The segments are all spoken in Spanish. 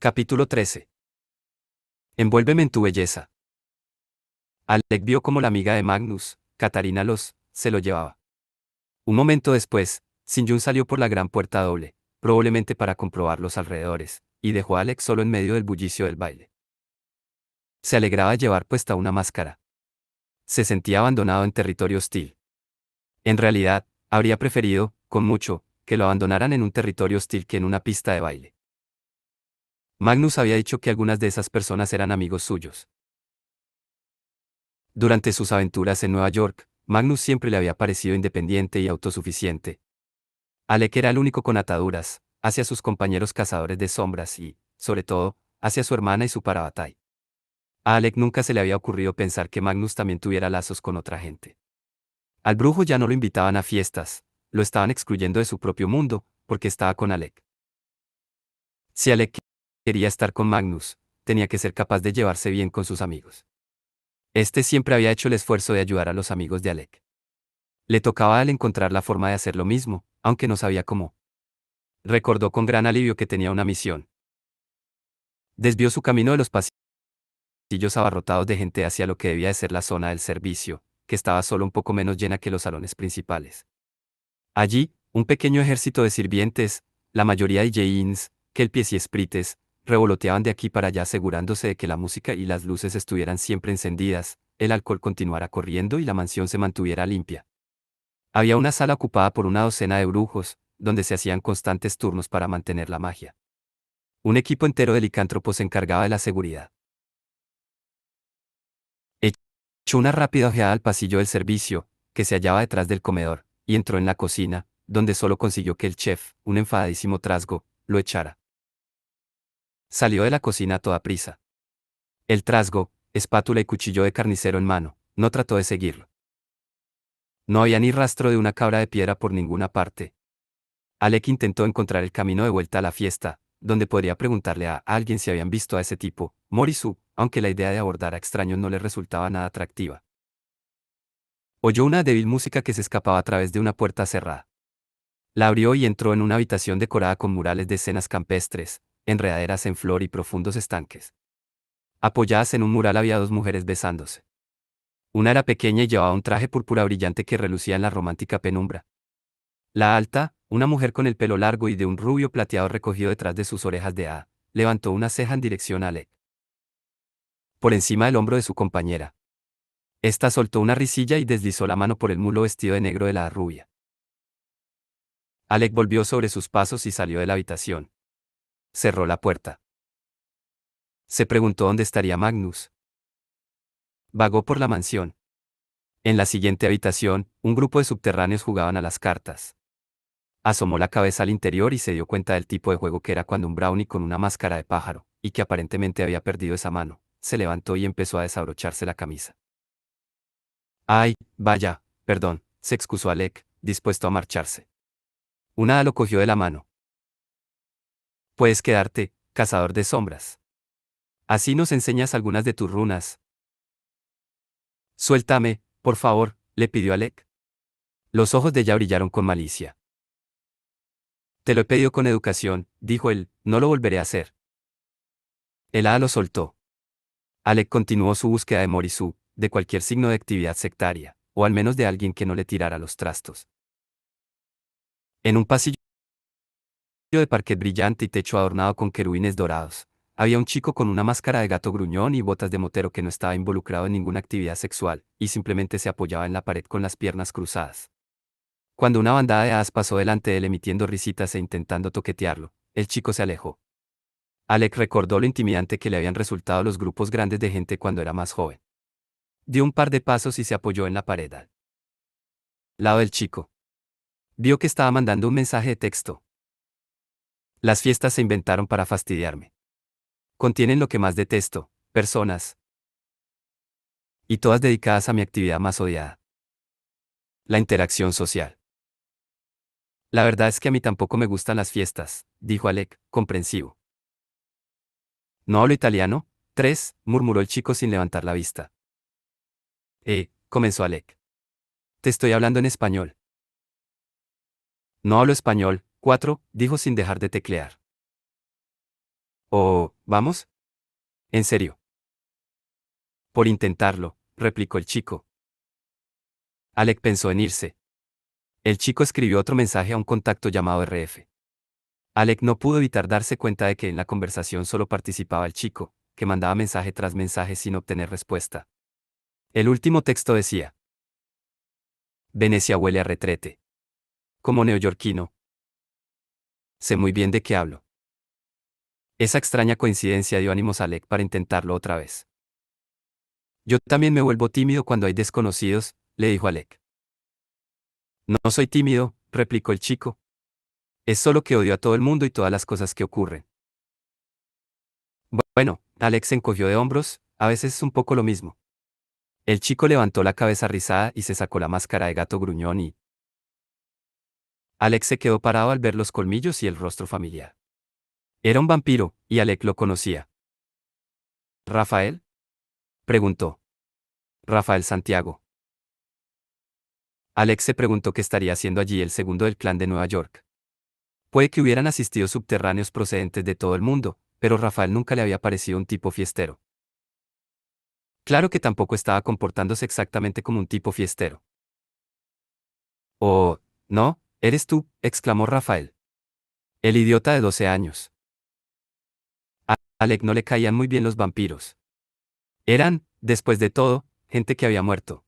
Capítulo 13. Envuélveme en tu belleza. Alec vio cómo la amiga de Magnus, Katarina se lo llevaba. Un momento después, Sin-Yun salió por la gran puerta doble, probablemente para comprobar los alrededores, y dejó a Alec solo en medio del bullicio del baile. Se alegraba de llevar puesta una máscara. Se sentía abandonado en territorio hostil. En realidad, habría preferido, con mucho, que lo abandonaran en un territorio hostil que en una pista de baile. Magnus había dicho que algunas de esas personas eran amigos suyos. Durante sus aventuras en Nueva York, Magnus siempre le había parecido independiente y autosuficiente. Alec era el único con ataduras, hacia sus compañeros cazadores de sombras y, sobre todo, hacia su hermana y su Parabatai. A Alec nunca se le había ocurrido pensar que Magnus también tuviera lazos con otra gente. Al brujo ya no lo invitaban a fiestas, lo estaban excluyendo de su propio mundo, porque estaba con Alec. Si Alec quería estar con Magnus, tenía que ser capaz de llevarse bien con sus amigos. Este siempre había hecho el esfuerzo de ayudar a los amigos de Alec. Le tocaba a él encontrar la forma de hacer lo mismo, aunque no sabía cómo. Recordó con gran alivio que tenía una misión. Desvió su camino de los pasillos abarrotados de gente hacia lo que debía de ser la zona del servicio, que estaba solo un poco menos llena que los salones principales. Allí, un pequeño ejército de sirvientes, la mayoría DJs, kelpies y sprites, revoloteaban de aquí para allá asegurándose de que la música y las luces estuvieran siempre encendidas, el alcohol continuara corriendo y la mansión se mantuviera limpia. Había una sala ocupada por una docena de brujos, donde se hacían constantes turnos para mantener la magia. Un equipo entero de licántropos se encargaba de la seguridad. Echó una rápida ojeada al pasillo del servicio, que se hallaba detrás del comedor, y entró en la cocina, donde solo consiguió que el chef, un enfadadísimo trasgo, lo echara. Salió de la cocina a toda prisa. El trasgo, espátula y cuchillo de carnicero en mano, no trató de seguirlo. No había ni rastro de una cabra de piedra por ninguna parte. Alec intentó encontrar el camino de vuelta a la fiesta, donde podría preguntarle a alguien si habían visto a ese tipo, Morisu, aunque la idea de abordar a extraños no le resultaba nada atractiva. Oyó una débil música que se escapaba a través de una puerta cerrada. La abrió y entró en una habitación decorada con murales de escenas campestres, enredaderas en flor y profundos estanques. Apoyadas en un mural había dos mujeres besándose. Una era pequeña y llevaba un traje púrpura brillante que relucía en la romántica penumbra. La alta, una mujer con el pelo largo y de un rubio plateado recogido detrás de sus orejas de hada, levantó una ceja en dirección a Alec. Por encima del hombro de su compañera. Esta soltó una risilla y deslizó la mano por el mulo vestido de negro de la rubia. Alec volvió sobre sus pasos y salió de la habitación. Cerró la puerta. Se preguntó dónde estaría Magnus. Vagó por la mansión. En la siguiente habitación, un grupo de subterráneos jugaban a las cartas. Asomó la cabeza al interior y se dio cuenta del tipo de juego que era cuando un brownie con una máscara de pájaro, y que aparentemente había perdido esa mano, se levantó y empezó a desabrocharse la camisa. Ay, vaya, perdón, se excusó Alec, dispuesto a marcharse. Una hada lo cogió de la mano. Puedes quedarte, cazador de sombras. Así nos enseñas algunas de tus runas. Suéltame, por favor, le pidió Alec. Los ojos de ella brillaron con malicia. Te lo he pedido con educación, dijo él, no lo volveré a hacer. El hada lo soltó. Alec continuó su búsqueda de Morisu, de cualquier signo de actividad sectaria, o al menos de alguien que no le tirara los trastos. En un pasillo de parquet brillante y techo adornado con querubines dorados, había un chico con una máscara de gato gruñón y botas de motero que no estaba involucrado en ninguna actividad sexual, y simplemente se apoyaba en la pared con las piernas cruzadas. Cuando una bandada de hadas pasó delante de él emitiendo risitas e intentando toquetearlo, el chico se alejó. Alec recordó lo intimidante que le habían resultado los grupos grandes de gente cuando era más joven. Dio un par de pasos y se apoyó en la pared al lado del chico. Vio que estaba mandando un mensaje de texto. Las fiestas se inventaron para fastidiarme. Contienen lo que más detesto, personas. Y todas dedicadas a mi actividad más odiada. La interacción social. La verdad es que a mí tampoco me gustan las fiestas, dijo Alec, comprensivo. ¿No hablo italiano? 3, murmuró el chico sin levantar la vista. Comenzó Alec. Te estoy hablando en español. No hablo español, 4, dijo sin dejar de teclear. Oh, ¿Vamos? ¿En serio? Por intentarlo, replicó el chico. Alec pensó en irse. El chico escribió otro mensaje a un contacto llamado RF. Alec no pudo evitar darse cuenta de que en la conversación solo participaba el chico, que mandaba mensaje tras mensaje sin obtener respuesta. El último texto decía: Venecia huele a retrete. Como neoyorquino, sé muy bien de qué hablo. Esa extraña coincidencia dio ánimos a Alec para intentarlo otra vez. Yo también me vuelvo tímido cuando hay desconocidos, le dijo Alec. No soy tímido, replicó el chico. Es solo que odio a todo el mundo y todas las cosas que ocurren. Bueno, Alex se encogió de hombros, a veces es un poco lo mismo. El chico levantó la cabeza rizada y se sacó la máscara de gato gruñón y... Alex se quedó parado al ver los colmillos y el rostro familiar. Era un vampiro, y Alec lo conocía. ¿Rafael? Preguntó. Rafael Santiago. Alex se preguntó qué estaría haciendo allí el segundo del clan de Nueva York. Puede que hubieran asistido subterráneos procedentes de todo el mundo, pero Rafael nunca le había parecido un tipo fiestero. Claro que tampoco estaba comportándose exactamente como un tipo fiestero. Oh, no, eres tú, exclamó Rafael. El idiota de 12 años. A Alec no le caían muy bien los vampiros. Eran, después de todo, gente que había muerto.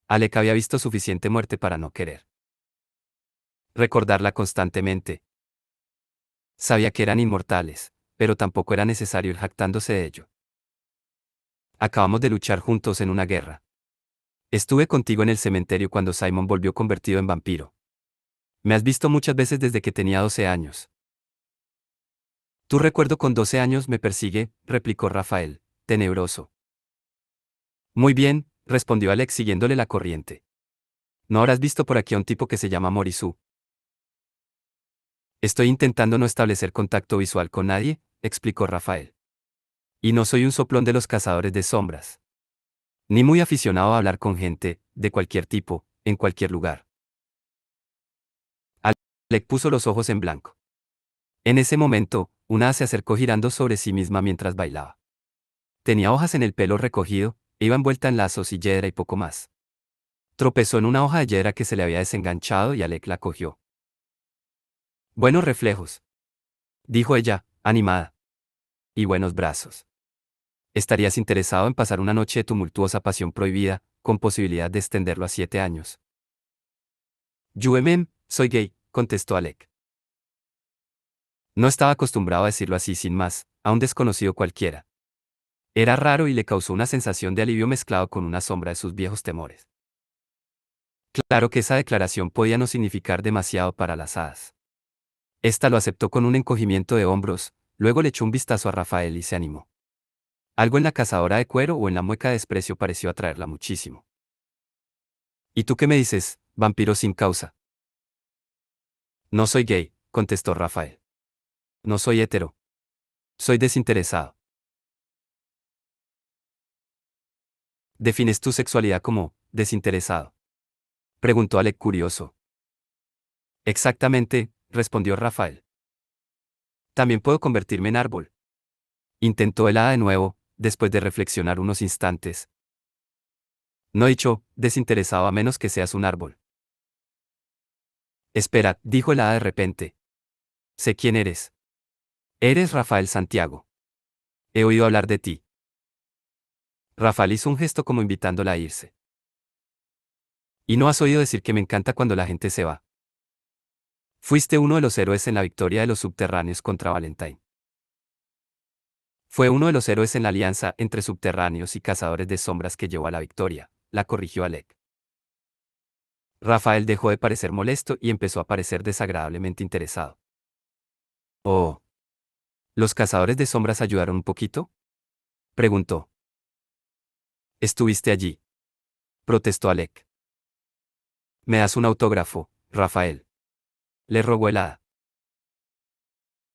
Alec había visto suficiente muerte para no querer recordarla constantemente. Sabía que eran inmortales, pero tampoco era necesario ir jactándose de ello. Acabamos de luchar juntos en una guerra. Estuve contigo en el cementerio cuando Simon volvió convertido en vampiro. Me has visto muchas veces desde que tenía 12 años. Tu recuerdo con 12 años me persigue, replicó Rafael, tenebroso. Muy bien, respondió Alex siguiéndole la corriente. No habrás visto por aquí a un tipo que se llama Morisu. Estoy intentando no establecer contacto visual con nadie, explicó Rafael. Y no soy un soplón de los cazadores de sombras. Ni muy aficionado a hablar con gente, de cualquier tipo, en cualquier lugar. Alec puso los ojos en blanco. En ese momento, una se acercó girando sobre sí misma mientras bailaba. Tenía hojas en el pelo recogido, iba envuelta en lazos y yedra y poco más. Tropezó en una hoja de yedra que se le había desenganchado y Alec la cogió. Buenos reflejos, dijo ella, animada. Y buenos brazos. ¿Estarías interesado en pasar una noche de tumultuosa pasión prohibida, con posibilidad de extenderlo a 7 años? Soy gay, contestó Alec. No estaba acostumbrado a decirlo así sin más, a un desconocido cualquiera. Era raro y le causó una sensación de alivio mezclado con una sombra de sus viejos temores. Claro que esa declaración podía no significar demasiado para las hadas. Esta lo aceptó con un encogimiento de hombros, luego le echó un vistazo a Rafael y se animó. Algo en la cazadora de cuero o en la mueca de desprecio pareció atraerla muchísimo. ¿Y tú qué me dices, vampiro sin causa? No soy gay, contestó Rafael. No soy hetero. Soy desinteresado. ¿Defines tu sexualidad como desinteresado? Preguntó Alec curioso. Exactamente, respondió Rafael. También puedo convertirme en árbol. Intentó el hada de nuevo, después de reflexionar unos instantes. No he dicho desinteresado a menos que seas un árbol. Espera, dijo el hada de repente. Sé quién eres. Eres Rafael Santiago. He oído hablar de ti. Rafael hizo un gesto como invitándola a irse. ¿Y no has oído decir que me encanta cuando la gente se va? Fuiste uno de los héroes en la victoria de los subterráneos contra Valentine. Fue uno de los héroes en la alianza entre subterráneos y cazadores de sombras que llevó a la victoria, la corrigió Alec. Rafael dejó de parecer molesto y empezó a parecer desagradablemente interesado. Oh. ¿Los cazadores de sombras ayudaron un poquito? Preguntó. ¿Estuviste allí? Protestó Alec. ¿Me das un autógrafo, Rafael? Le rogó el hada.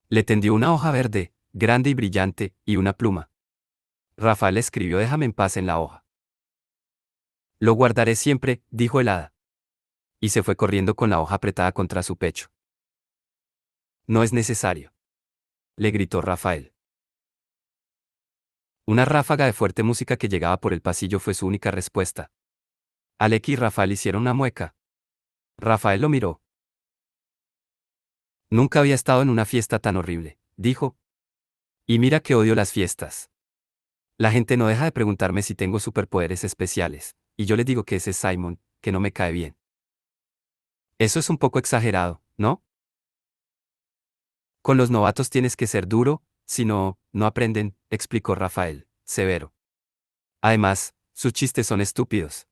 Le tendió una hoja verde, grande y brillante, y una pluma. Rafael escribió déjame en paz en la hoja. Lo guardaré siempre, dijo el hada. Y se fue corriendo con la hoja apretada contra su pecho. No es necesario. Le gritó Rafael. Una ráfaga de fuerte música que llegaba por el pasillo fue su única respuesta. Alec y Rafael hicieron una mueca. Rafael lo miró. Nunca había estado en una fiesta tan horrible, dijo. Y mira que odio las fiestas. La gente no deja de preguntarme si tengo superpoderes especiales, y yo les digo que ese es Simon, que no me cae bien. Eso es un poco exagerado, ¿no? Con los novatos tienes que ser duro, si no, no aprenden, explicó Rafael, severo. Además, sus chistes son estúpidos.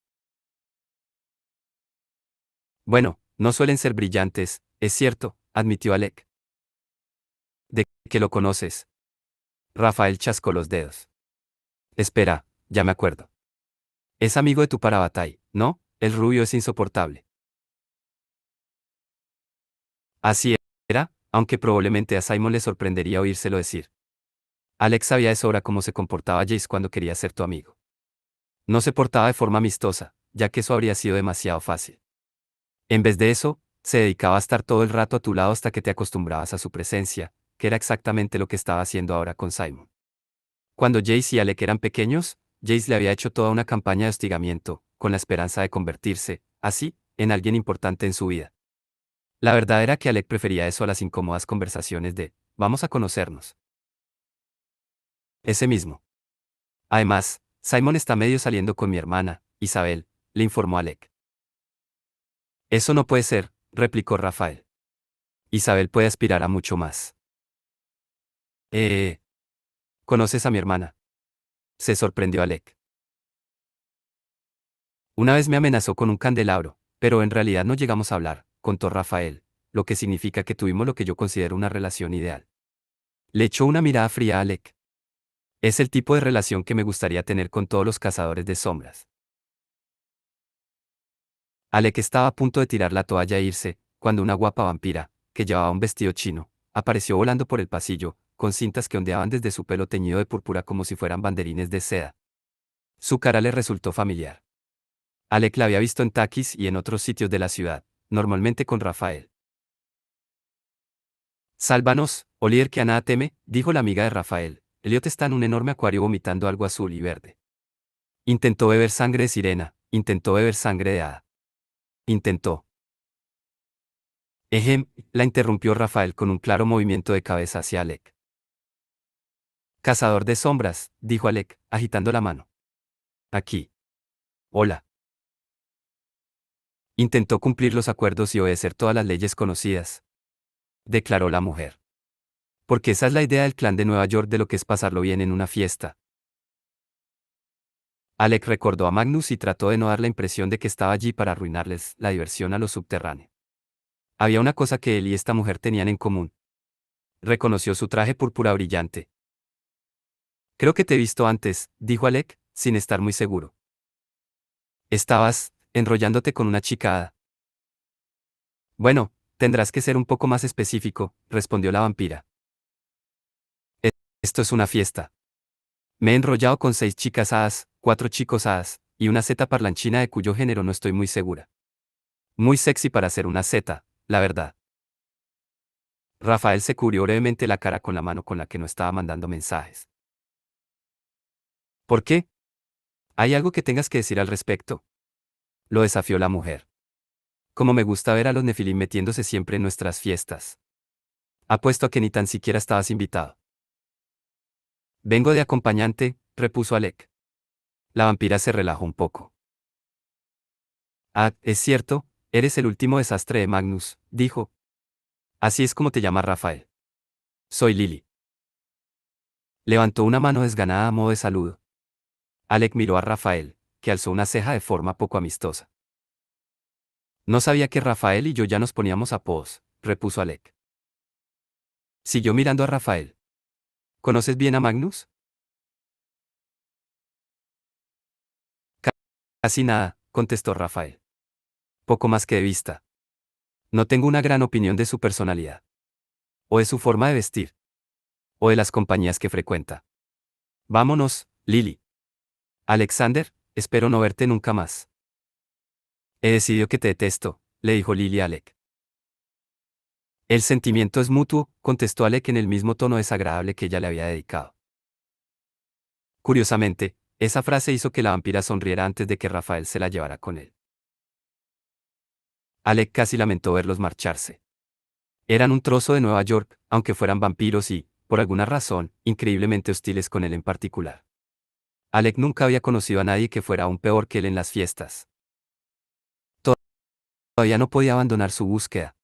Bueno, no suelen ser brillantes, es cierto, admitió Alec. ¿De que lo conoces? Rafael chascó los dedos. Espera, ya me acuerdo. Es amigo de tu Parabatay, ¿no? El rubio es insoportable. Así era, aunque probablemente a Simon le sorprendería oírselo decir. Alex sabía de sobra cómo se comportaba Jace cuando quería ser tu amigo. No se portaba de forma amistosa, ya que eso habría sido demasiado fácil. En vez de eso, se dedicaba a estar todo el rato a tu lado hasta que te acostumbrabas a su presencia, que era exactamente lo que estaba haciendo ahora con Simon. Cuando Jace y Alec eran pequeños, Jace le había hecho toda una campaña de hostigamiento, con la esperanza de convertirse, así, en alguien importante en su vida. La verdad era que Alec prefería eso a las incómodas conversaciones de, vamos a conocernos. Ese mismo. Además, Simon está medio saliendo con mi hermana, Isabel, le informó Alec. Eso no puede ser, replicó Rafael. Isabel puede aspirar a mucho más. Eh, ¿Conoces a mi hermana? Se sorprendió Alec. Una vez me amenazó con un candelabro, pero en realidad no llegamos a hablar, contó Rafael, lo que significa que tuvimos lo que yo considero una relación ideal. Le echó una mirada fría a Alec. Es el tipo de relación que me gustaría tener con todos los cazadores de sombras. Alec estaba a punto de tirar la toalla e irse, cuando una guapa vampira, que llevaba un vestido chino, apareció volando por el pasillo, con cintas que ondeaban desde su pelo teñido de púrpura como si fueran banderines de seda. Su cara le resultó familiar. Alec la había visto en Takis y en otros sitios de la ciudad, normalmente con Rafael. Sálvanos, Oliver que a nada teme, dijo la amiga de Rafael. Elliot está en un enorme acuario vomitando algo azul y verde. Intentó beber sangre de sirena, intentó beber sangre de hada. Intentó. La interrumpió Rafael con un claro movimiento de cabeza hacia Alec. Cazador de sombras, dijo Alec, agitando la mano. Aquí. Hola. Intentó cumplir los acuerdos y obedecer todas las leyes conocidas, declaró la mujer. Porque esa es la idea del clan de Nueva York de lo que es pasarlo bien en una fiesta. Alec recordó a Magnus y trató de no dar la impresión de que estaba allí para arruinarles la diversión a los subterráneos. Había una cosa que él y esta mujer tenían en común. Reconoció su traje púrpura brillante. Creo que te he visto antes, dijo Alec, sin estar muy seguro. Estabas enrollándote con una chica hada. Bueno, tendrás que ser un poco más específico, respondió la vampira. Esto es una fiesta. Me he enrollado con 6 chicas hadas, 4 chicos hadas, y una zeta parlanchina de cuyo género no estoy muy segura. Muy sexy para ser una zeta, la verdad. Rafael se cubrió brevemente la cara con la mano con la que no estaba mandando mensajes. ¿Por qué? ¿Hay algo que tengas que decir al respecto? Lo desafió la mujer. Como me gusta ver a los Nefilim metiéndose siempre en nuestras fiestas. Apuesto a que ni tan siquiera estabas invitado. Vengo de acompañante, repuso Alec. La vampira se relajó un poco. Ah, es cierto, eres el último desastre de Magnus, dijo. Así es como te llama Rafael. Soy Lily. Levantó una mano desganada a modo de saludo. Alec miró a Rafael, que alzó una ceja de forma poco amistosa. No sabía que Rafael y yo ya nos poníamos apodos, repuso Alec. Siguió mirando a Rafael. ¿Conoces bien a Magnus? Casi nada, contestó Rafael. Poco más que de vista. No tengo una gran opinión de su personalidad. O de su forma de vestir. O de las compañías que frecuenta. Vámonos, Lily. Alexander, espero no verte nunca más. He decidido que te detesto, le dijo Lily a Alec. El sentimiento es mutuo, contestó Alec en el mismo tono desagradable que ella le había dedicado. Curiosamente, esa frase hizo que la vampira sonriera antes de que Rafael se la llevara con él. Alec casi lamentó verlos marcharse. Eran un trozo de Nueva York, aunque fueran vampiros y, por alguna razón, increíblemente hostiles con él en particular. Alec nunca había conocido a nadie que fuera aún peor que él en las fiestas. Todavía no podía abandonar su búsqueda.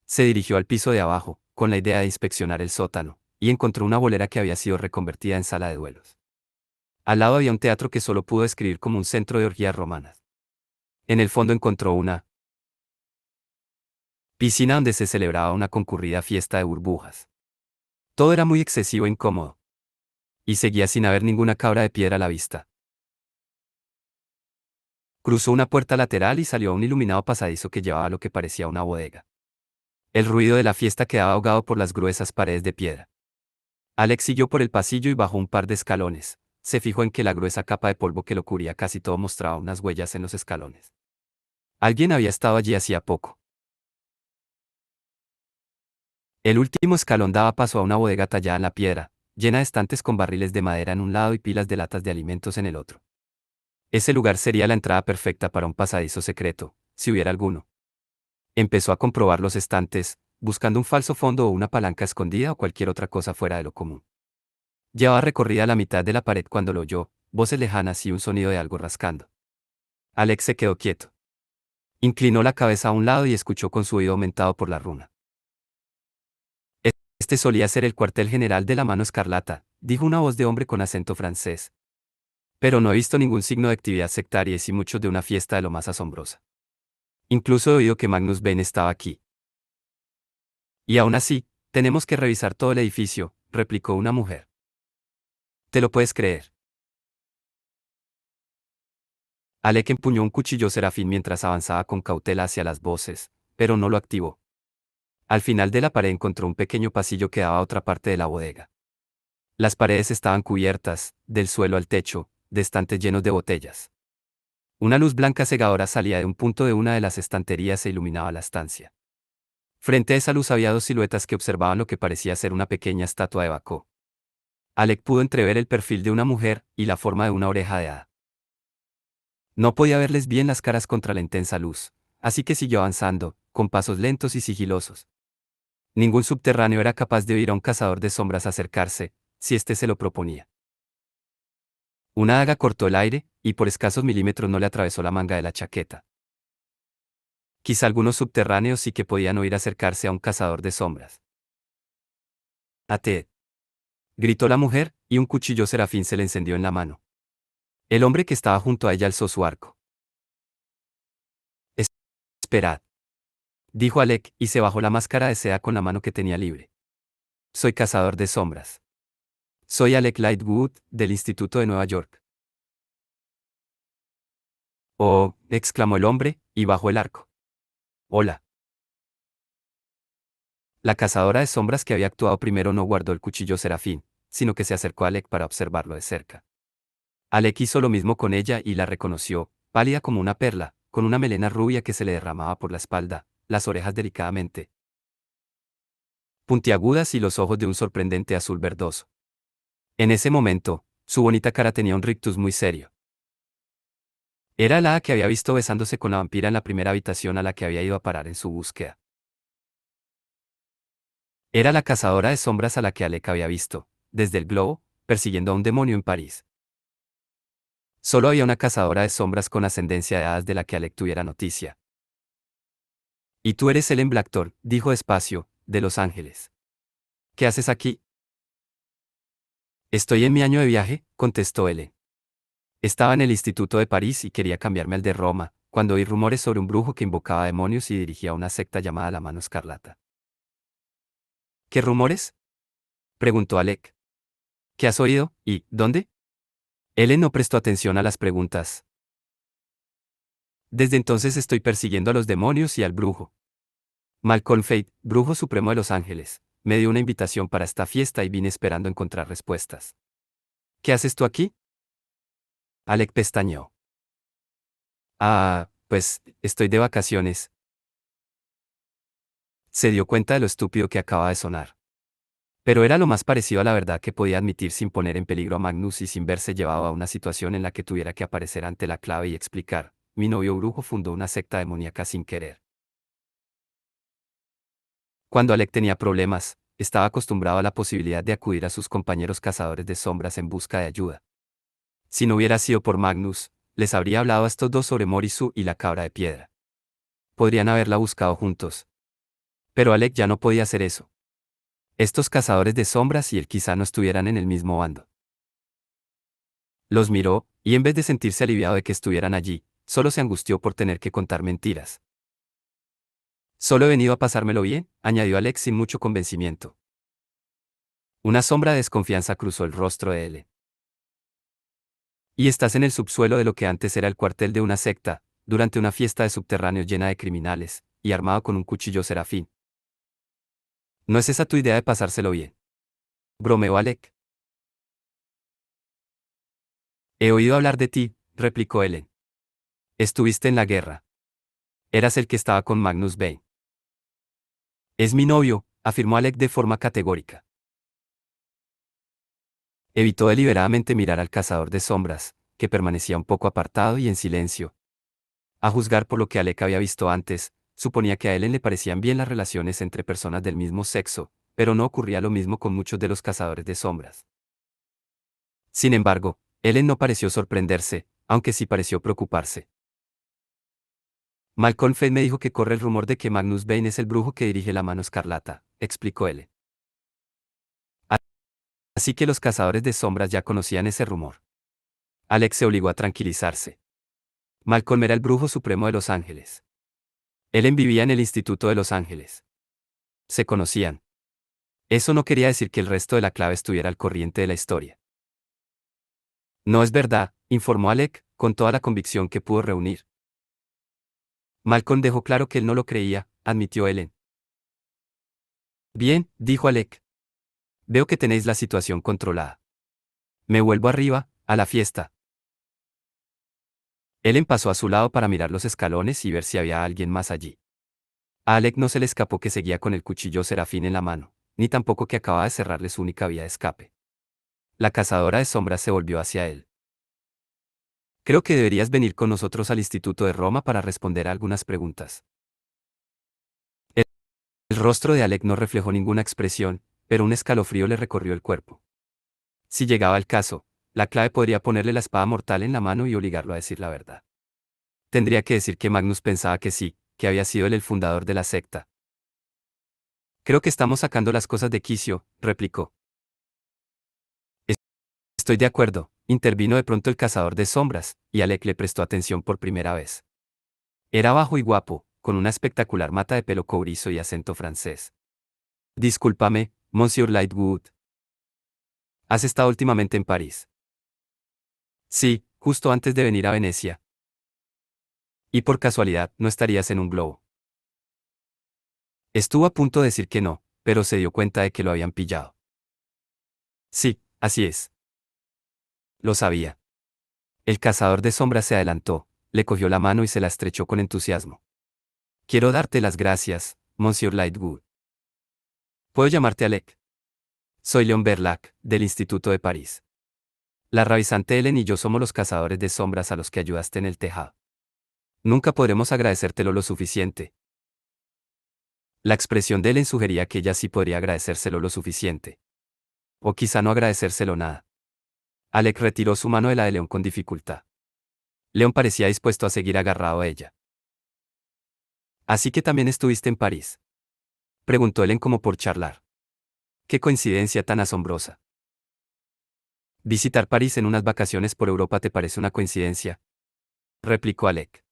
Se dirigió al piso de abajo, con la idea de inspeccionar el sótano, y encontró una bolera que había sido reconvertida en sala de duelos. Al lado había un teatro que solo pudo describir como un centro de orgías romanas. En el fondo encontró una piscina donde se celebraba una concurrida fiesta de burbujas. Todo era muy excesivo e incómodo. Y seguía sin haber ninguna cabra de piedra a la vista. Cruzó una puerta lateral y salió a un iluminado pasadizo que llevaba a lo que parecía una bodega. El ruido de la fiesta quedaba ahogado por las gruesas paredes de piedra. Alex siguió por el pasillo y bajó un par de escalones. Se fijó en que la gruesa capa de polvo que lo cubría casi todo mostraba unas huellas en los escalones. Alguien había estado allí hacía poco. El último escalón daba paso a una bodega tallada en la piedra, llena de estantes con barriles de madera en un lado y pilas de latas de alimentos en el otro. Ese lugar sería la entrada perfecta para un pasadizo secreto, si hubiera alguno. Empezó a comprobar los estantes, buscando un falso fondo o una palanca escondida o cualquier otra cosa fuera de lo común. Llevaba recorrida la mitad de la pared cuando lo oyó, voces lejanas y un sonido de algo rascando. Alex se quedó quieto. Inclinó la cabeza a un lado y escuchó con su oído aumentado por la runa. Este solía ser el cuartel general de la Mano Escarlata, dijo una voz de hombre con acento francés. Pero no he visto ningún signo de actividad sectaria y muchos de una fiesta de lo más asombrosa. Incluso he oído que Magnus Bane estaba aquí. Y aún así, tenemos que revisar todo el edificio, replicó una mujer. ¿Te lo puedes creer? Alec empuñó un cuchillo serafín mientras avanzaba con cautela hacia las voces, pero no lo activó. Al final de la pared encontró un pequeño pasillo que daba a otra parte de la bodega. Las paredes estaban cubiertas, del suelo al techo, de estantes llenos de botellas. Una luz blanca cegadora salía de un punto de una de las estanterías e iluminaba la estancia. Frente a esa luz había dos siluetas que observaban lo que parecía ser una pequeña estatua de Bacó. Alec pudo entrever el perfil de una mujer y la forma de una oreja de hada. No podía verles bien las caras contra la intensa luz, así que siguió avanzando, con pasos lentos y sigilosos. Ningún subterráneo era capaz de oír a un cazador de sombras acercarse, si éste se lo proponía. Una daga cortó el aire, y por escasos milímetros no le atravesó la manga de la chaqueta. Quizá algunos subterráneos sí que podían oír acercarse a un cazador de sombras. «Ate», gritó la mujer, y un cuchillo serafín se le encendió en la mano. El hombre que estaba junto a ella alzó su arco. «Esperad», dijo Alec, y se bajó la máscara de seda con la mano que tenía libre. «Soy cazador de sombras. Soy Alec Lightwood, del Instituto de Nueva York». «Oh», exclamó el hombre, y bajó el arco. «Hola». La cazadora de sombras que había actuado primero no guardó el cuchillo serafín, sino que se acercó a Alec para observarlo de cerca. Alec hizo lo mismo con ella y la reconoció, pálida como una perla, con una melena rubia que se le derramaba por la espalda, las orejas delicadamente puntiagudas y los ojos de un sorprendente azul verdoso. En ese momento, su bonita cara tenía un rictus muy serio. Era la que había visto besándose con la vampira en la primera habitación a la que había ido a parar en su búsqueda. Era la cazadora de sombras a la que Alec había visto, desde el globo, persiguiendo a un demonio en París. Solo había una cazadora de sombras con ascendencia de hadas de la que Alec tuviera noticia. «Y tú eres Ellen Blackthorne», dijo despacio, «de Los Ángeles. ¿Qué haces aquí?» «Estoy en mi año de viaje», contestó Ellen. «Estaba en el Instituto de París y quería cambiarme al de Roma, cuando oí rumores sobre un brujo que invocaba demonios y dirigía una secta llamada la Mano Escarlata». «¿Qué rumores?», preguntó Alec. «¿Qué has oído? ¿Y dónde?». Ellen no prestó atención a las preguntas. «Desde entonces estoy persiguiendo a los demonios y al brujo. Malcolm Fate, brujo supremo de Los Ángeles, me dio una invitación para esta fiesta y vine esperando encontrar respuestas». «¿Qué haces tú aquí?». Alec pestañeó. «Ah, pues, estoy de vacaciones». Se dio cuenta de lo estúpido que acaba de sonar. Pero era lo más parecido a la verdad que podía admitir sin poner en peligro a Magnus y sin verse llevado a una situación en la que tuviera que aparecer ante la clave y explicar: mi novio brujo fundó una secta demoníaca sin querer. Cuando Alec tenía problemas, estaba acostumbrado a la posibilidad de acudir a sus compañeros cazadores de sombras en busca de ayuda. Si no hubiera sido por Magnus, les habría hablado a estos dos sobre Morisu y la cabra de piedra. Podrían haberla buscado juntos. Pero Alec ya no podía hacer eso. Estos cazadores de sombras y él quizá no estuvieran en el mismo bando. Los miró, y en vez de sentirse aliviado de que estuvieran allí, solo se angustió por tener que contar mentiras. Solo he venido a pasármelo bien, añadió Alex sin mucho convencimiento. Una sombra de desconfianza cruzó el rostro de él. Y estás en el subsuelo de lo que antes era el cuartel de una secta, durante una fiesta de subterráneos llena de criminales, y armado con un cuchillo serafín. ¿No es esa tu idea de pasárselo bien?, bromeó Alec. He oído hablar de ti, replicó Ellen. Estuviste en la guerra. Eras el que estaba con Magnus Bane. Es mi novio, afirmó Alec de forma categórica. Evitó deliberadamente mirar al cazador de sombras, que permanecía un poco apartado y en silencio. A juzgar por lo que Alec había visto antes, suponía que a Ellen le parecían bien las relaciones entre personas del mismo sexo, pero no ocurría lo mismo con muchos de los cazadores de sombras. Sin embargo, Ellen no pareció sorprenderse, aunque sí pareció preocuparse. Malcolm Fade me dijo que corre el rumor de que Magnus Bane es el brujo que dirige la mano escarlata, explicó Ellen. Así que los cazadores de sombras ya conocían ese rumor. Alex se obligó a tranquilizarse. Malcolm era el brujo supremo de Los Ángeles. Ellen vivía en el Instituto de Los Ángeles. Se conocían. Eso no quería decir que el resto de la clave estuviera al corriente de la historia. No es verdad, informó Alec, con toda la convicción que pudo reunir. Malcolm dejó claro que él no lo creía, admitió Ellen. Bien, dijo Alec. Veo que tenéis la situación controlada. Me vuelvo arriba, a la fiesta. Ellen pasó a su lado para mirar los escalones y ver si había alguien más allí. A Alec no se le escapó que seguía con el cuchillo serafín en la mano, ni tampoco que acababa de cerrarle su única vía de escape. La cazadora de sombras se volvió hacia él. Creo que deberías venir con nosotros al Instituto de Roma para responder a algunas preguntas. El, el rostro de Alec no reflejó ninguna expresión, pero un escalofrío le recorrió el cuerpo. Si llegaba el caso, la clave podría ponerle la espada mortal en la mano y obligarlo a decir la verdad. Tendría que decir que Magnus pensaba que sí, que había sido él el fundador de la secta. Creo que estamos sacando las cosas de quicio, replicó. Estoy de acuerdo, intervino de pronto el cazador de sombras, y Alec le prestó atención por primera vez. Era bajo y guapo, con una espectacular mata de pelo cobrizo y acento francés. Discúlpame, Monsieur Lightwood. ¿Has estado últimamente en París? Sí, justo antes de venir a Venecia. Y por casualidad, ¿no estarías en un globo? Estuvo a punto de decir que no, pero se dio cuenta de que lo habían pillado. Sí, así es. Lo sabía. El cazador de sombras se adelantó, le cogió la mano y se la estrechó con entusiasmo. Quiero darte las gracias, Monsieur Lightwood. ¿Puedo llamarte Alec? Soy Leon Berlac, del Instituto de París. La ravizante Ellen y yo somos los cazadores de sombras a los que ayudaste en el tejado. Nunca podremos agradecértelo lo suficiente. La expresión de Ellen sugería que ella sí podría agradecérselo lo suficiente. O quizá no agradecérselo nada. Alec retiró su mano de la de León con dificultad. León parecía dispuesto a seguir agarrado a ella. ¿Así que también estuviste en París?, preguntó Ellen como por charlar. Qué coincidencia tan asombrosa. ¿Visitar París en unas vacaciones por Europa te parece una coincidencia?, replicó Alec.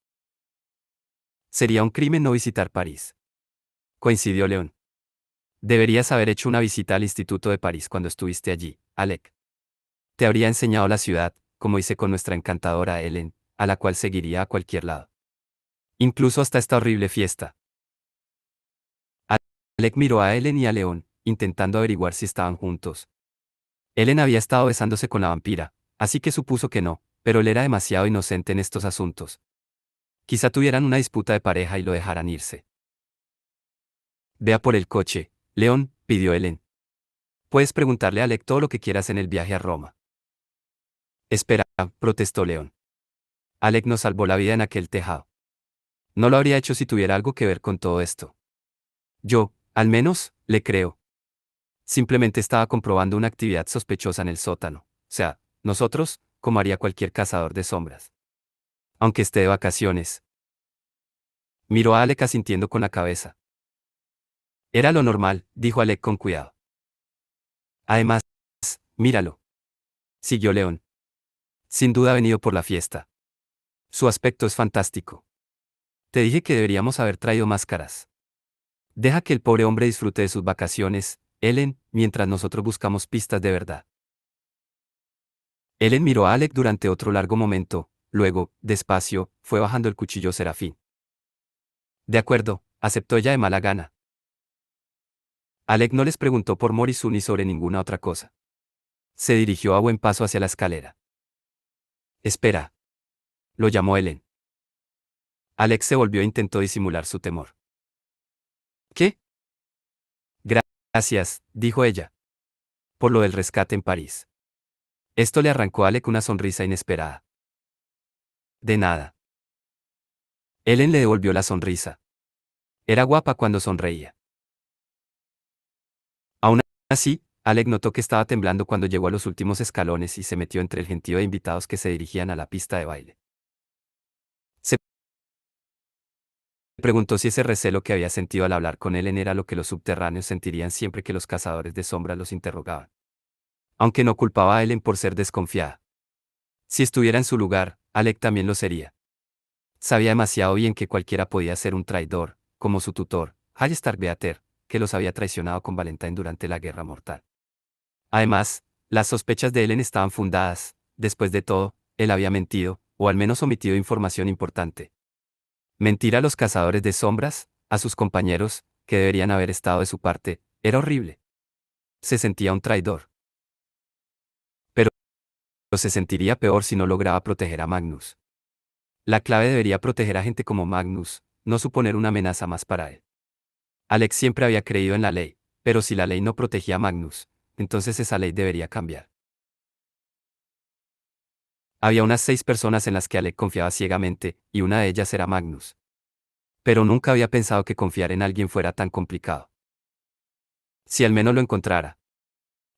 Sería un crimen no visitar París, coincidió León. Deberías haber hecho una visita al Instituto de París cuando estuviste allí, Alec. Te habría enseñado la ciudad, como hice con nuestra encantadora Ellen, a la cual seguiría a cualquier lado. Incluso hasta esta horrible fiesta. Alec miró a Ellen y a León, intentando averiguar si estaban juntos. Ellen había estado besándose con la vampira, así que supuso que no, pero él era demasiado inocente en estos asuntos. Quizá tuvieran una disputa de pareja y lo dejaran irse. Vea por el coche, León, pidió Ellen. Puedes preguntarle a Alec todo lo que quieras en el viaje a Roma. Espera, protestó León. Alec nos salvó la vida en aquel tejado. No lo habría hecho si tuviera algo que ver con todo esto. Yo, al menos, le creo. Simplemente estaba comprobando una actividad sospechosa en el sótano. O sea, nosotros, como haría cualquier cazador de sombras. Aunque esté de vacaciones. Miró a Alec asintiendo con la cabeza. Era lo normal, dijo Alec con cuidado. Además, míralo. Siguió León. Sin duda ha venido por la fiesta. Su aspecto es fantástico. Te dije que deberíamos haber traído máscaras. Deja que el pobre hombre disfrute de sus vacaciones, Ellen, mientras nosotros buscamos pistas de verdad. Ellen miró a Alec durante otro largo momento, luego, despacio, fue bajando el cuchillo Serafín. De acuerdo, aceptó ella de mala gana. Alec no les preguntó por Morrisu ni sobre ninguna otra cosa. Se dirigió a buen paso hacia la escalera. Espera. Lo llamó Ellen. Alec se volvió e intentó disimular su temor. ¿Qué? Gracias, dijo ella. Por lo del rescate en París. Esto le arrancó a Alec una sonrisa inesperada. De nada. Ellen le devolvió la sonrisa. Era guapa cuando sonreía. Aún así, Alec notó que estaba temblando cuando llegó a los últimos escalones y se metió entre el gentío de invitados que se dirigían a la pista de baile. Se preguntó si ese recelo que había sentido al hablar con Ellen era lo que los subterráneos sentirían siempre que los cazadores de sombras los interrogaban. Aunque no culpaba a Ellen por ser desconfiada. Si estuviera en su lugar, Alec también lo sería. Sabía demasiado bien que cualquiera podía ser un traidor, como su tutor, Hallstar Beater, que los había traicionado con Valentine durante la Guerra Mortal. Además, las sospechas de Ellen estaban fundadas. Después de todo, él había mentido, o al menos omitido información importante. Mentir a los cazadores de sombras, a sus compañeros, que deberían haber estado de su parte, era horrible. Se sentía un traidor. Pero se sentiría peor si no lograba proteger a Magnus. La clave debería proteger a gente como Magnus, no suponer una amenaza más para él. Alex siempre había creído en la ley, pero si la ley no protegía a Magnus, entonces esa ley debería cambiar. Había unas 6 personas en las que Alec confiaba ciegamente, y una de ellas era Magnus. Pero nunca había pensado que confiar en alguien fuera tan complicado. Si al menos lo encontrara.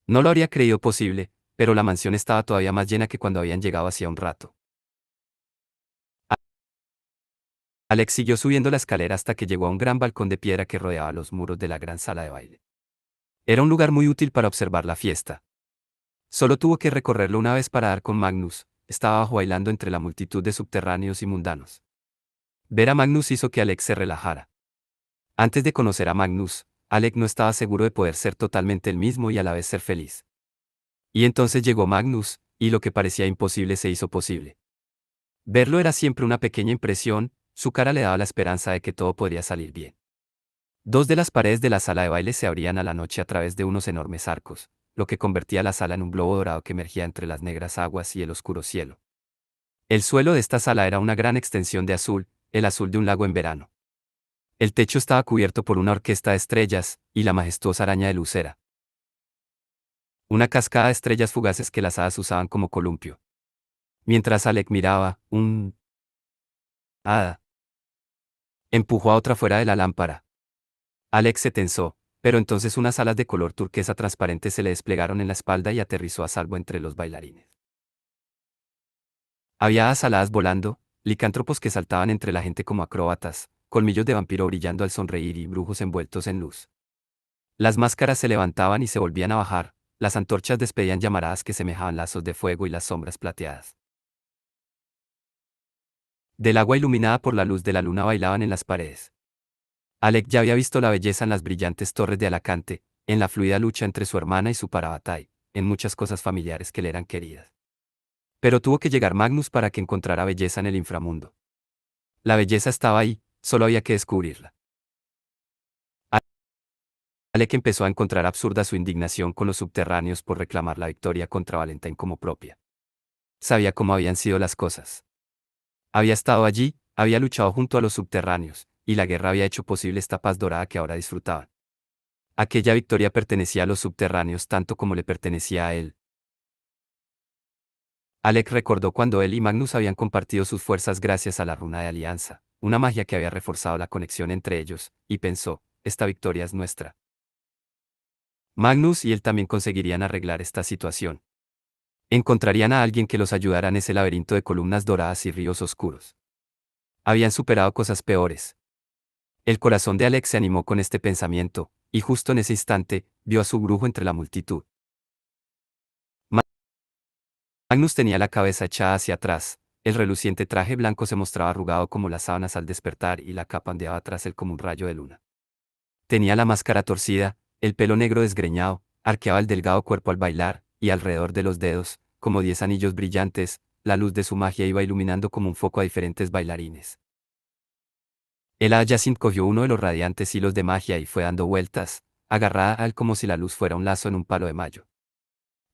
No lo habría creído posible, pero la mansión estaba todavía más llena que cuando habían llegado hacía un rato. Alex siguió subiendo la escalera hasta que llegó a un gran balcón de piedra que rodeaba los muros de la gran sala de baile. Era un lugar muy útil para observar la fiesta. Solo tuvo que recorrerlo una vez para dar con Magnus, estaba abajo bailando entre la multitud de subterráneos y mundanos. Ver a Magnus hizo que Alex se relajara. Antes de conocer a Magnus, Alex no estaba seguro de poder ser totalmente el mismo y a la vez ser feliz. Y entonces llegó Magnus, y lo que parecía imposible se hizo posible. Verlo era siempre una pequeña impresión, su cara le daba la esperanza de que todo podría salir bien. 2 de las paredes de la sala de baile se abrían a la noche a través de unos enormes arcos, lo que convertía la sala en un globo dorado que emergía entre las negras aguas y el oscuro cielo. El suelo de esta sala era una gran extensión de azul, el azul de un lago en verano. El techo estaba cubierto por una orquesta de estrellas, y la majestuosa araña de lucera. Una cascada de estrellas fugaces que las hadas usaban como columpio. Mientras Alec miraba, un hada empujó a otra fuera de la lámpara. Alex se tensó, pero entonces unas alas de color turquesa transparente se le desplegaron en la espalda y aterrizó a salvo entre los bailarines. Había hadas aladas volando, licántropos que saltaban entre la gente como acróbatas, colmillos de vampiro brillando al sonreír y brujos envueltos en luz. Las máscaras se levantaban y se volvían a bajar, las antorchas despedían llamaradas que semejaban lazos de fuego y las sombras plateadas. Del agua iluminada por la luz de la luna bailaban en las paredes. Alec ya había visto la belleza en las brillantes torres de Alacante, en la fluida lucha entre su hermana y su Parabatay, en muchas cosas familiares que le eran queridas. Pero tuvo que llegar Magnus para que encontrara belleza en el inframundo. La belleza estaba ahí, solo había que descubrirla. Alec empezó a encontrar absurda su indignación con los subterráneos por reclamar la victoria contra Valentine como propia. Sabía cómo habían sido las cosas. Había estado allí, había luchado junto a los subterráneos, y la guerra había hecho posible esta paz dorada que ahora disfrutaban. Aquella victoria pertenecía a los subterráneos tanto como le pertenecía a él. Alec recordó cuando él y Magnus habían compartido sus fuerzas gracias a la runa de alianza, una magia que había reforzado la conexión entre ellos, y pensó, esta victoria es nuestra. Magnus y él también conseguirían arreglar esta situación. Encontrarían a alguien que los ayudara en ese laberinto de columnas doradas y ríos oscuros. Habían superado cosas peores. El corazón de Alex se animó con este pensamiento, y justo en ese instante, vio a su brujo entre la multitud. Magnus tenía la cabeza echada hacia atrás, el reluciente traje blanco se mostraba arrugado como las sábanas al despertar y la capa ondeaba tras él como un rayo de luna. Tenía la máscara torcida, el pelo negro desgreñado, arqueaba el delgado cuerpo al bailar, y alrededor de los dedos, como 10 anillos brillantes, la luz de su magia iba iluminando como un foco a diferentes bailarines. El hada Jacint cogió uno de los radiantes hilos de magia y fue dando vueltas, agarrada a él como si la luz fuera un lazo en un palo de mayo.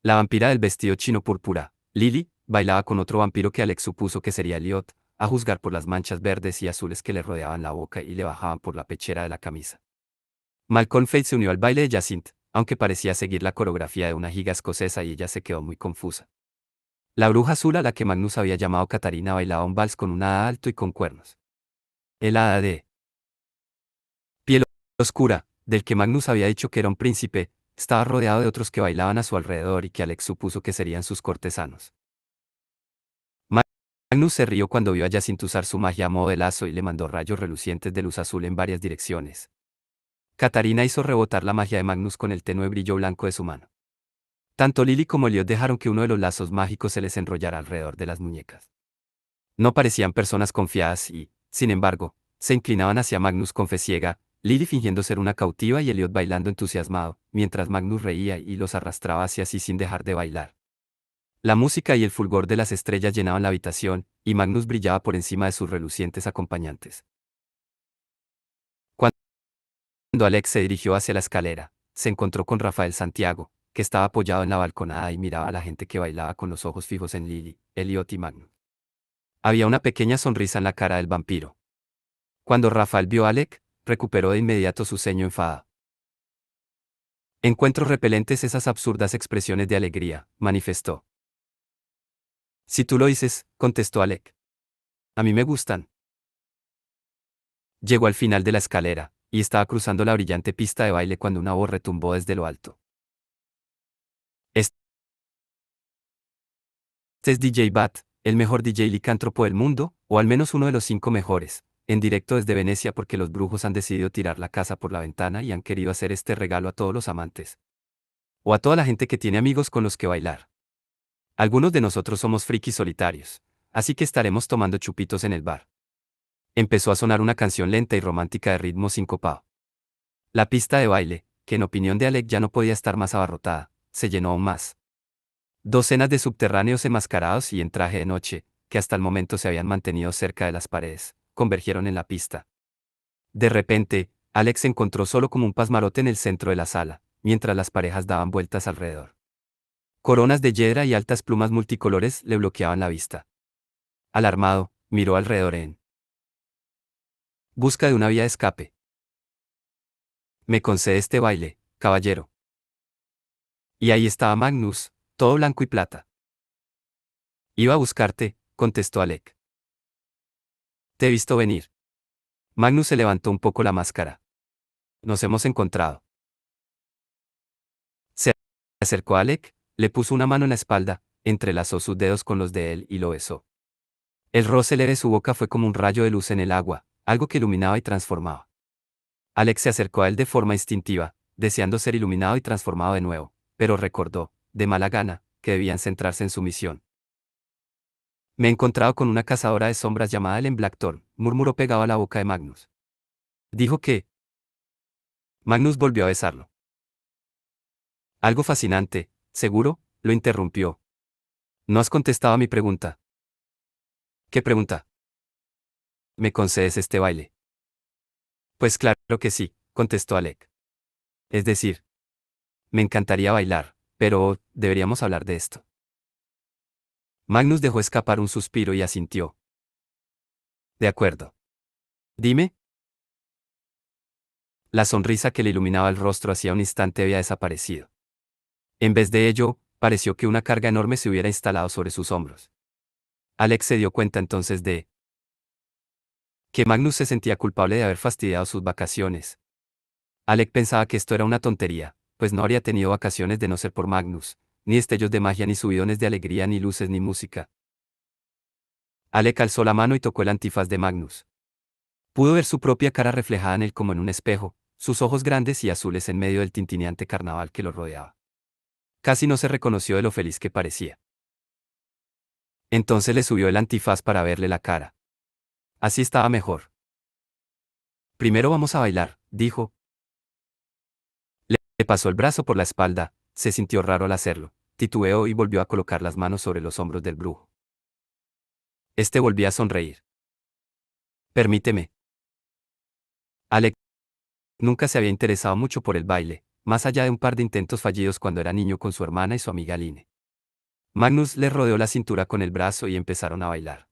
La vampira del vestido chino púrpura, Lily, bailaba con otro vampiro que Alex supuso que sería Elliot, a juzgar por las manchas verdes y azules que le rodeaban la boca y le bajaban por la pechera de la camisa. Malcolm Fate se unió al baile de Jacint, aunque parecía seguir la coreografía de una giga escocesa y ella se quedó muy confusa. La bruja azul a la que Magnus había llamado Catarina bailaba un vals con un hada alto y con cuernos. El hada de piel oscura, del que Magnus había dicho que era un príncipe, estaba rodeado de otros que bailaban a su alrededor y que Alex supuso que serían sus cortesanos. Magnus se rió cuando vio a Jacint usar su magia a modo de lazo y le mandó rayos relucientes de luz azul en varias direcciones. Catarina hizo rebotar la magia de Magnus con el tenue brillo blanco de su mano. Tanto Lily como Elliot dejaron que uno de los lazos mágicos se les enrollara alrededor de las muñecas. No parecían personas confiadas y, sin embargo, se inclinaban hacia Magnus con fe ciega, Lily fingiendo ser una cautiva y Elliot bailando entusiasmado, mientras Magnus reía y los arrastraba hacia sí sin dejar de bailar. La música y el fulgor de las estrellas llenaban la habitación, y Magnus brillaba por encima de sus relucientes acompañantes. Cuando Alex se dirigió hacia la escalera, se encontró con Rafael Santiago, que estaba apoyado en la balconada y miraba a la gente que bailaba con los ojos fijos en Lily, Elliot y Magnus. Había una pequeña sonrisa en la cara del vampiro. Cuando Rafael vio a Alec, recuperó de inmediato su ceño enfadado. Encuentro repelentes esas absurdas expresiones de alegría, manifestó. Si tú lo dices, contestó Alec. A mí me gustan. Llegó al final de la escalera, y estaba cruzando la brillante pista de baile cuando una voz retumbó desde lo alto. Este es DJ Bat, el mejor DJ licántropo del mundo, o al menos uno de los 5 mejores, en directo desde Venecia porque los brujos han decidido tirar la casa por la ventana y han querido hacer este regalo a todos los amantes. O a toda la gente que tiene amigos con los que bailar. Algunos de nosotros somos frikis solitarios, así que estaremos tomando chupitos en el bar. Empezó a sonar una canción lenta y romántica de ritmo sincopado. La pista de baile, que en opinión de Alec ya no podía estar más abarrotada, se llenó aún más. Docenas de subterráneos enmascarados y en traje de noche, que hasta el momento se habían mantenido cerca de las paredes, convergieron en la pista. De repente, Alex se encontró solo como un pasmarote en el centro de la sala, mientras las parejas daban vueltas alrededor. Coronas de hiedra y altas plumas multicolores le bloqueaban la vista. Alarmado, miró alrededor en busca de una vía de escape. Me concede este baile, caballero. Y ahí estaba Magnus, todo blanco y plata. Iba a buscarte, contestó Alec. Te he visto venir. Magnus se levantó un poco la máscara. Nos hemos encontrado. Se acercó a Alec, le puso una mano en la espalda, entrelazó sus dedos con los de él y lo besó. El roce leve de su boca fue como un rayo de luz en el agua, algo que iluminaba y transformaba. Alex se acercó a él de forma instintiva, deseando ser iluminado y transformado de nuevo, pero recordó, de mala gana, que debían centrarse en su misión. Me he encontrado con una cazadora de sombras llamada Ellen Blackthorn, murmuró pegado a la boca de Magnus. Dijo que... Magnus volvió a besarlo. Algo fascinante, seguro, lo interrumpió. No has contestado a mi pregunta. ¿Qué pregunta? ¿Me concedes este baile? Pues claro que sí, contestó Alec. Es decir, me encantaría bailar, pero deberíamos hablar de esto. Magnus dejó escapar un suspiro y asintió. De acuerdo. Dime. La sonrisa que le iluminaba el rostro hacía un instante había desaparecido. En vez de ello, pareció que una carga enorme se hubiera instalado sobre sus hombros. Alex se dio cuenta entonces de que Magnus se sentía culpable de haber fastidiado sus vacaciones. Alec pensaba que esto era una tontería, pues no habría tenido vacaciones de no ser por Magnus, ni destellos de magia ni subidones de alegría ni luces ni música. Alec alzó la mano y tocó el antifaz de Magnus. Pudo ver su propia cara reflejada en él como en un espejo, sus ojos grandes y azules en medio del tintineante carnaval que lo rodeaba. Casi no se reconoció de lo feliz que parecía. Entonces le subió el antifaz para verle la cara. Así estaba mejor. Primero vamos a bailar, dijo. Le pasó el brazo por la espalda, se sintió raro al hacerlo, titubeó y volvió a colocar las manos sobre los hombros del brujo. Este volvía a sonreír. Permíteme. Alec nunca se había interesado mucho por el baile, más allá de un par de intentos fallidos cuando era niño con su hermana y su amiga Line. Magnus le rodeó la cintura con el brazo y empezaron a bailar.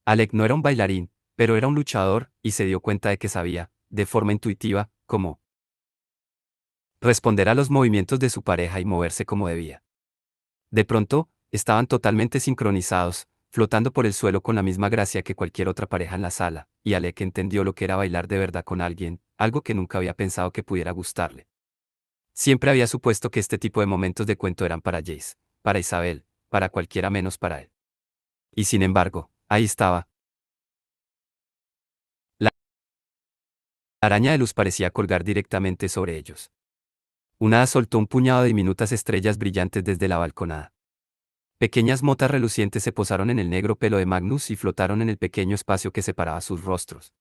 Alec no era un bailarín, pero era un luchador, y se dio cuenta de que sabía, de forma intuitiva, cómo responder a los movimientos de su pareja y moverse como debía. De pronto, estaban totalmente sincronizados, flotando por el suelo con la misma gracia que cualquier otra pareja en la sala, y Alec entendió lo que era bailar de verdad con alguien, algo que nunca había pensado que pudiera gustarle. Siempre había supuesto que este tipo de momentos de cuento eran para Jace, para Isabel, para cualquiera menos para él. Y sin embargo, ahí estaba. La araña de luz parecía colgar directamente sobre ellos. Una hada soltó un puñado de diminutas estrellas brillantes desde la balconada. Pequeñas motas relucientes se posaron en el negro pelo de Magnus y flotaron en el pequeño espacio que separaba sus rostros.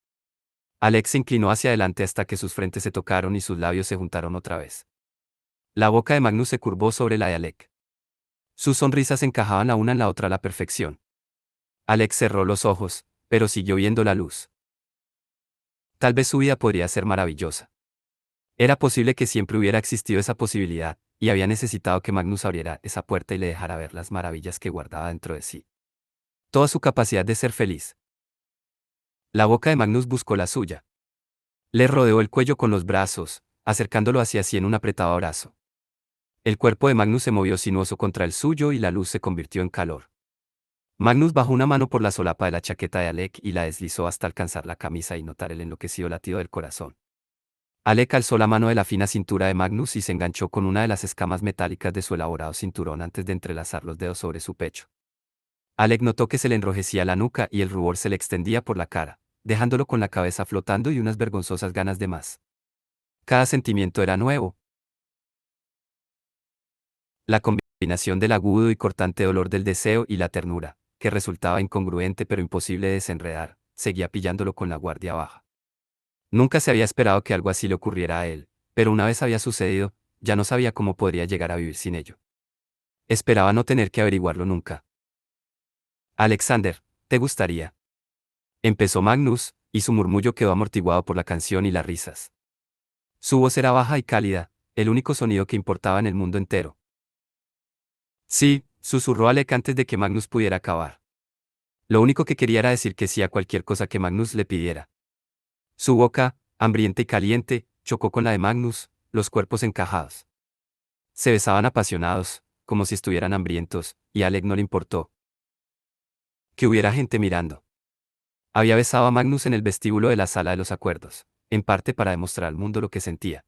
Alex se inclinó hacia adelante hasta que sus frentes se tocaron y sus labios se juntaron otra vez. La boca de Magnus se curvó sobre la de Alec. Sus sonrisas encajaban la una en la otra a la perfección. Alex cerró los ojos, pero siguió viendo la luz. Tal vez su vida podría ser maravillosa. Era posible que siempre hubiera existido esa posibilidad, y había necesitado que Magnus abriera esa puerta y le dejara ver las maravillas que guardaba dentro de sí. Toda su capacidad de ser feliz. La boca de Magnus buscó la suya. Le rodeó el cuello con los brazos, acercándolo hacia sí en un apretado abrazo. El cuerpo de Magnus se movió sinuoso contra el suyo y la luz se convirtió en calor. Magnus bajó una mano por la solapa de la chaqueta de Alec y la deslizó hasta alcanzar la camisa y notar el enloquecido latido del corazón. Alec alzó la mano de la fina cintura de Magnus y se enganchó con una de las escamas metálicas de su elaborado cinturón antes de entrelazar los dedos sobre su pecho. Alec notó que se le enrojecía la nuca y el rubor se le extendía por la cara, dejándolo con la cabeza flotando y unas vergonzosas ganas de más. Cada sentimiento era nuevo. La combinación del agudo y cortante dolor del deseo y la ternura, que resultaba incongruente pero imposible de desenredar, seguía pillándolo con la guardia baja. Nunca se había esperado que algo así le ocurriera a él, pero una vez había sucedido, ya no sabía cómo podría llegar a vivir sin ello. Esperaba no tener que averiguarlo nunca. Alexander, ¿te gustaría? Empezó Magnus, y su murmullo quedó amortiguado por la canción y las risas. Su voz era baja y cálida, el único sonido que importaba en el mundo entero. Sí, susurró Alec antes de que Magnus pudiera acabar. Lo único que quería era decir que sí a cualquier cosa que Magnus le pidiera. Su boca, hambrienta y caliente, chocó con la de Magnus, los cuerpos encajados. Se besaban apasionados, como si estuvieran hambrientos, y a Alec no le importó que hubiera gente mirando. Había besado a Magnus en el vestíbulo de la sala de los acuerdos, en parte para demostrar al mundo lo que sentía.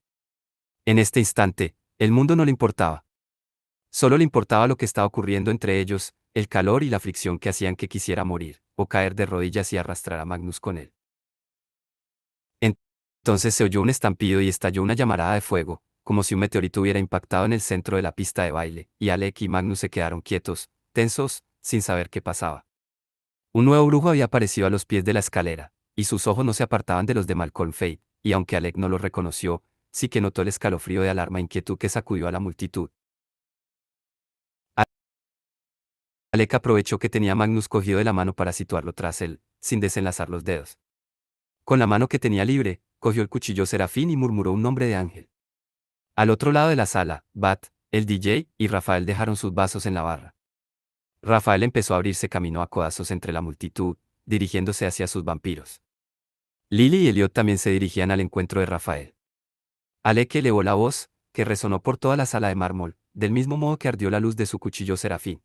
En este instante, el mundo no le importaba. Solo le importaba lo que estaba ocurriendo entre ellos, el calor y la fricción que hacían que quisiera morir, o caer de rodillas y arrastrar a Magnus con él. Entonces se oyó un estampido y estalló una llamarada de fuego, como si un meteorito hubiera impactado en el centro de la pista de baile, y Alec y Magnus se quedaron quietos, tensos, sin saber qué pasaba. Un nuevo brujo había aparecido a los pies de la escalera, y sus ojos no se apartaban de los de Malcolm Fate, y aunque Alec no lo reconoció, sí que notó el escalofrío de alarma e inquietud que sacudió a la multitud. Alec aprovechó que tenía a Magnus cogido de la mano para situarlo tras él, sin desenlazar los dedos. Con la mano que tenía libre, cogió el cuchillo serafín y murmuró un nombre de ángel. Al otro lado de la sala, Bat, el DJ, y Rafael dejaron sus vasos en la barra. Rafael empezó a abrirse camino a codazos entre la multitud, dirigiéndose hacia sus vampiros. Lily y Elliot también se dirigían al encuentro de Rafael. Alec elevó la voz, que resonó por toda la sala de mármol, del mismo modo que ardió la luz de su cuchillo serafín.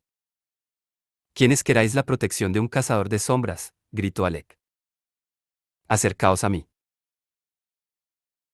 «Quienes queráis la protección de un cazador de sombras», gritó Alec. «Acercaos a mí».